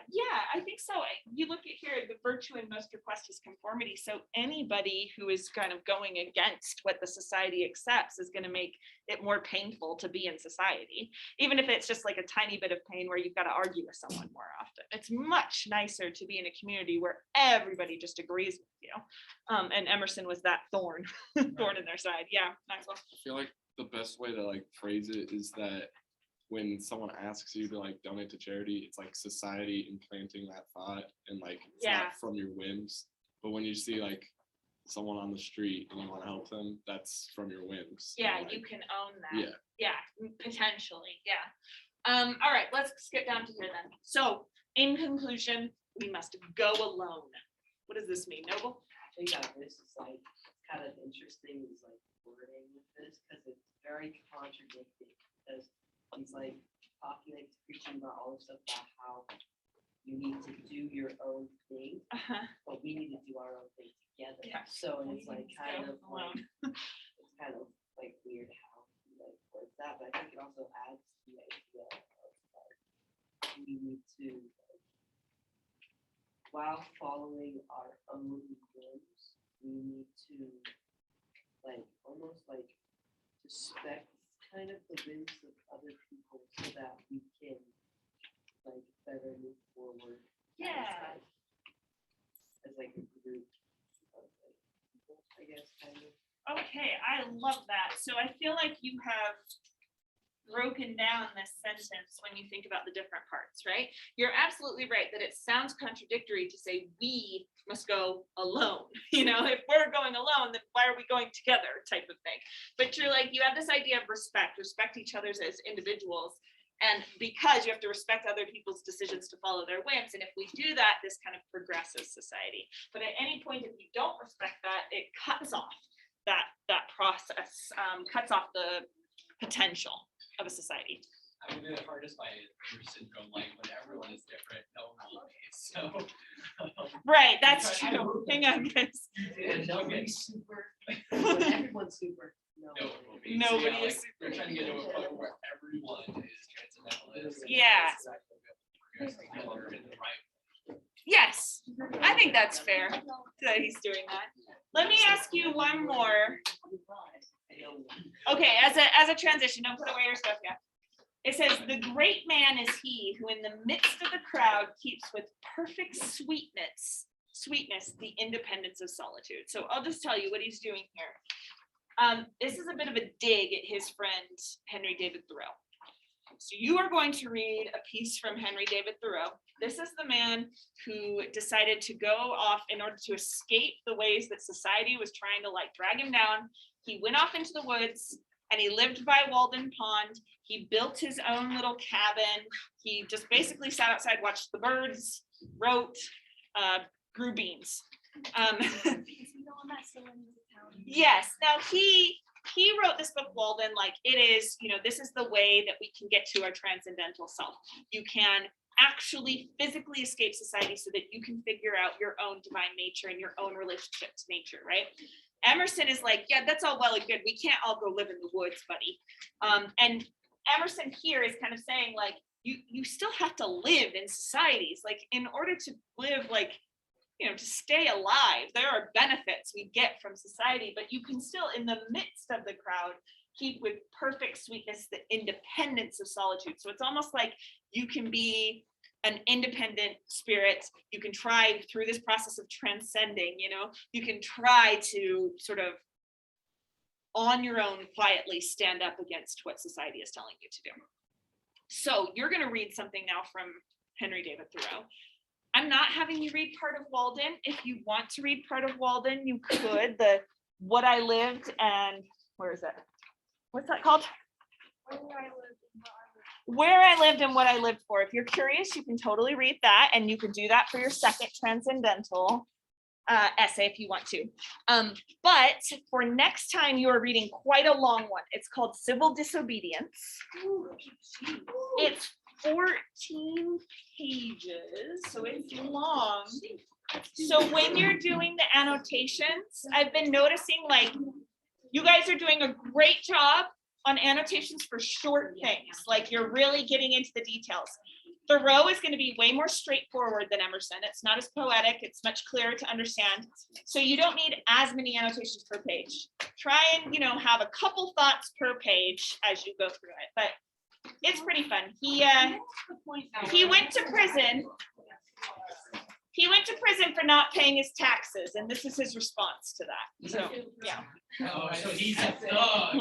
I think so. You look at here, the virtue in most request is conformity. So anybody who is kind of going against what the society accepts is going to make it more painful to be in society, even if it's just like a tiny bit of pain where you've got to argue with someone more often. It's much nicer to be in a community where everybody just agrees with you. And Emerson was that thorn in their side. Yeah, Maxwell. I feel like the best way to like phrase it is that when someone asks you to like donate to charity, it's like society implanting that thought and like it's Yeah. not from your whims. But when you see like someone on the street and you want to help them, that's from your whims. Yeah, And, you like, can own that. Yeah. Yeah, potentially. Yeah. All right, let's skip down to here then. So in conclusion, we must go alone. What does this mean, Noble? I think that this is like kind of interesting is like wording with this because it's very contradicting because he's like talking like preaching about all this stuff about how you need to do your own thing, but we need to do our own thing together. Yeah. So and it's like kind Go of like alone. it's kind of like weird how he like words that, but I think it also adds to the idea of like we need to like, while following our own whims, we need to like almost like respect kind of the whims of other people so that we can like better move forward. Yeah. As like a group of like people, I guess kind of. Okay, I love that. So I feel like you have broken down this sentence when you think about the different parts, right? You're absolutely right that it sounds contradictory to say we must go alone. You know, if we're going alone, then why are we going together type of thing. But you're like, you have this idea of respect each other as individuals. And because you have to respect other people's decisions to follow their whims. And if we do that, this kind of progresses society. But at any point, if you don't respect that, it cuts off that process, cuts off the potential of a society. I mean, the hardest by your syndrome, like when everyone is different, no one will be, so. Right, that's I true. hope Hang on, guys. When And no nobody's gets, super, when everyone's super, no. no one will be. Nobody So, yeah, is like, they're trying to get to a point where everyone is transcendentalist. and Yeah. society will be able to progress together in the right. Yes, I think that's fair that he's doing that. Let me ask you one more. Okay, as a transition, don't put away your stuff yet. It says, the great man is he who in the midst of the crowd keeps with perfect sweetness, the independence of solitude. So I'll just tell you what he's doing here. This is a bit of a dig at his friend, Henry David Thoreau. So you are going to read a piece from Henry David Thoreau. This is the man who decided to go off in order to escape the ways that society was trying to like drag him down. He went off into the woods and he lived by Walden Pond. He built his own little cabin. He just basically sat outside, watched the birds, wrote, grew beans. Yes, now he wrote this book, Walden, like it is, you know, this is the way that we can get to our transcendental self. You can actually physically escape society so that you can figure out your own divine nature and your own relationship to nature, right? Emerson is like, yeah, that's all well and good. We can't all go live in the woods, buddy. And Emerson here is kind of saying like, you still have to live in societies. Like in order to live, like, you know, to stay alive, there are benefits we get from society, but you can still, in the midst of the crowd, keep with perfect sweetness the independence of solitude. So it's almost like you can be an independent spirit. You can try through this process of transcending, you know, you can try to sort of on your own quietly stand up against what society is telling you to do. So you're going to read something now from Henry David Thoreau. I'm not having you read part of Walden. If you want to read part of Walden, you could. The What I Lived and where is it? What's that called? Where I Lived and What I Lived For. If you're curious, you can totally read that, and you could do that for your second transcendental essay if you want to. But for next time, you are reading quite a long one. It's called Civil Disobedience. It's 14 pages, so it's long. So when you're doing the annotations, I've been noticing like you guys are doing a great job on annotations for short things, like you're really getting into the details. Thoreau is going to be way more straightforward than Emerson. It's not as poetic, it's much clearer to understand. So you don't need as many annotations per page. Try and, you know, have a couple thoughts per page as you go through it, but it's pretty fun. He went to prison. He went to prison for not paying his taxes, and this is his response to that. So, yeah. Oh, so he's a thug.